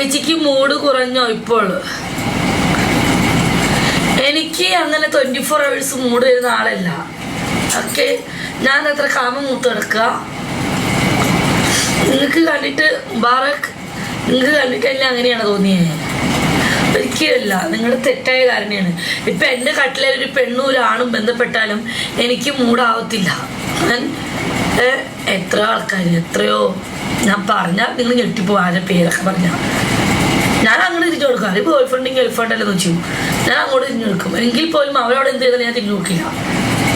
ചേച്ചിക്ക് മൂഡ് കുറഞ്ഞോ? ഇപ്പോൾ എനിക്ക് അങ്ങനെ 24 hours മൂഡ് വരുന്ന ആളല്ല. ഓക്കെ, ഞാൻ അത്ര കാമം മൂത്ത് കിടക്കുക. നിങ്ങൾക്ക് കണ്ടിട്ട് ബാറക്, നിങ്ങൾക്ക് കണ്ടിട്ട് എല്ലാം അങ്ങനെയാണ് തോന്നിയത്? ഒരിക്കലല്ല, നിങ്ങളുടെ തെറ്റായ കാരണമാണ്. ഇപ്പം എൻ്റെ കട്ടിലെ ഒരു പെണ്ണും ഒരു ആണും ബന്ധപ്പെട്ടാലും എനിക്ക് മൂടാവത്തില്ല. ഞാൻ എത്ര ആൾക്കാർ, എത്രയോ ഞാൻ പറഞ്ഞാൽ നിങ്ങൾ ഞെട്ടിപ്പോ. ആരുടെ പേരൊക്കെ പറഞ്ഞാൽ ഞാൻ അങ്ങനെ തിരിഞ്ഞു കൊടുക്കും. അത് ബോയ് ഫ്രണ്ടും ഗേൾ ഫ്രണ്ടല്ലെന്ന് വെച്ചു ഞാൻ അങ്ങോട്ട് തിരിഞ്ഞു കൊടുക്കും. എങ്കിൽ പോലും അവരോട് എന്ത് ചെയ്താൽ ഞാൻ തിരിഞ്ഞു നോക്കില്ല.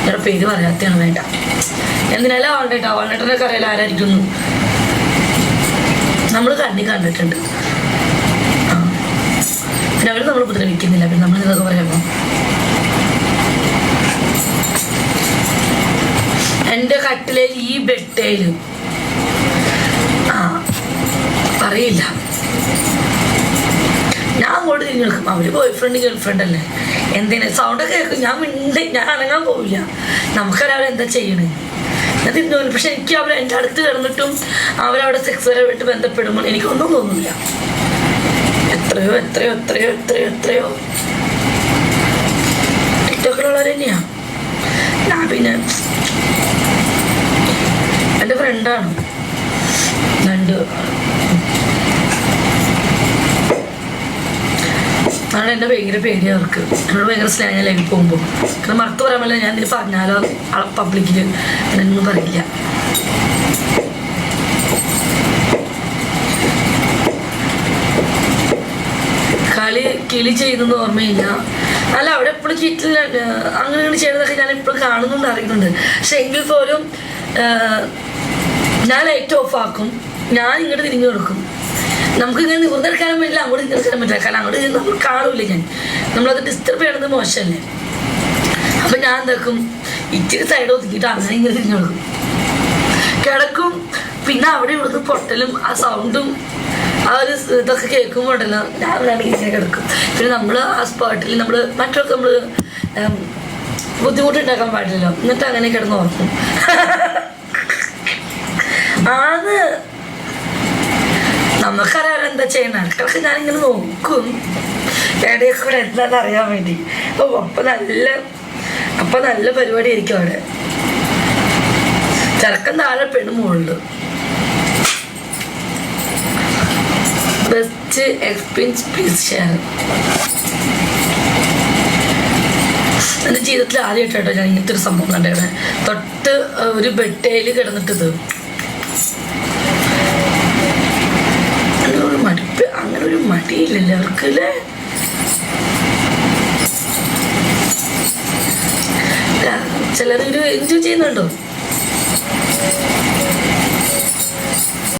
ഞങ്ങളുടെ പേര് പറയാത്തതാണ് വേണ്ട. എന്തിനല്ല വാൾനേട്ടാ, വാൾനേട്ടനൊക്കെ അറിയാലോ ആരായിരിക്കുന്നു. നമ്മൾ കണ്ടിട്ടുണ്ട്. പിന്നെ അവർ നമ്മൾ ഉപദ്രവിക്കുന്നില്ല. പിന്നെ നമ്മൾ ഇതൊക്കെ പറയുമ്പോൾ എൻ്റെ കട്ടിലേൽ ഈ ബെട്ടേലും അറിയില്ല, ഞാൻ അങ്ങോട്ട് തിരിഞ്ഞു നിൽക്കും. അവര് ബോയ് ഫ്രണ്ട് ഗേൾ ഫ്രണ്ട് അല്ലേ, എന്തിനാ സൗണ്ടൊക്കെ കേൾക്കും. ഞാൻ അനങ്ങാൻ പോവില്ല. നമുക്കറിയാം എന്താ ചെയ്യണേ. ഞാൻ തിരിഞ്ഞു പോലും. പക്ഷെ എനിക്ക് അവർ എൻ്റെ അടുത്ത് കിടന്നിട്ടും അവരവിടെ സെക്സുപരമായിട്ട് ബന്ധപ്പെടുമ്പോൾ എനിക്കൊന്നും തോന്നില്ല. എത്രയോ എത്രയോ എത്രയോ എത്രയോ എത്രയോ ടിക്ടോക്കിലുള്ളവർ തന്നെയാണ്. ഞാൻ പിന്നെ എൻ്റെ ഫ്രണ്ടാണ്. അതാണ് എന്നെ ഭയങ്കര പേടിയാണ് അവർക്ക്. എന്നോട് ഭയങ്കര സ്നേഹം ലൈവിൽ പോകുമ്പോൾ. കാരണം മറുത്ത് പറയാൻ പറ്റില്ല. ഞാൻ ഇതിന് പറഞ്ഞാലോ പബ്ലിക്കിൽ എന്നൊന്നും പറയില്ല. കിളി ചെയ്യുന്നൊന്നും ഓർമ്മയില്ല. അല്ല, അവിടെ എപ്പോഴും ചീറ്റിൽ അങ്ങനെ ചെയ്യുന്നതൊക്കെ ഞാൻ എപ്പോഴും കാണുന്നുണ്ട്, അറിയുന്നുണ്ട്. പക്ഷെ എങ്കിൽ പോലും ഞാൻ ലൈറ്റ് ഓഫ് ആക്കും. ഞാൻ ഇങ്ങോട്ട് തിരിഞ്ഞു കൊടുക്കും. നമുക്ക് ഇങ്ങനെ നിവർന്നെടുക്കാനും പറ്റില്ല, അങ്ങോട്ട് തിരിച്ചെടുക്കാൻ പറ്റില്ല. കാരണം അങ്ങോട്ട് നമ്മൾ കാണൂല. നമ്മളത് ഡിസ്റ്റർബ് ചെയ്യണത് മോശമല്ലേ. അപ്പം ഞാൻ എന്താക്കും, ഇച്ചിരി സൈഡ് ഒതുക്കിയിട്ട് അങ്ങനെ ഇങ്ങനെ തിരിഞ്ഞു കൊടുക്കും, കിടക്കും. പിന്നെ അവിടെ ഇവിടുന്ന് പൊട്ടലും ആ സൗണ്ടും ആ ഒരു ഇതൊക്കെ കേൾക്കുമ്പോൾ ഉണ്ടല്ലോ, ഞാൻ വേണമെങ്കിൽ ഇങ്ങനെ കിടക്കും. പിന്നെ നമ്മൾ ആ സ്പോട്ടിൽ നമ്മൾ മറ്റൊക്കെ നമ്മൾ ബുദ്ധിമുട്ടുണ്ടാക്കാൻ പാടില്ലല്ലോ. എന്നിട്ട് അങ്ങനെ കിടന്ന് ഓർക്കും. അത് നമുക്കറിയാം എന്താ ചെയ്യണം. ഇടയ്ക്കൊക്കെ ഞാനിങ്ങനെ നോക്കും ഇടയിൽ കൂടെ എന്താണെന്ന് അറിയാൻ വേണ്ടി. അപ്പം നല്ല പരിപാടി ആയിരിക്കും അവിടെ. ചെറുക്കൻ താഴെ പെണ്ണു മുകളിൽ. Best experience please share. എൻ്റെ ജീവിതത്തിൽ ആദ്യമായിട്ടോ ഞാൻ ഇങ്ങനത്തെ ഒരു സംഭവം കണ്ടേ. തൊട്ട് ഒരു ബെഡേൽ കിടന്നിട്ടത് മടുപ്പ്. അങ്ങനെ ഒരു മടിയില്ലല്ലോ അവർക്ക് അല്ലേ. ചിലരൊരു എൻജോയ് ചെയ്യുന്നുണ്ടോ?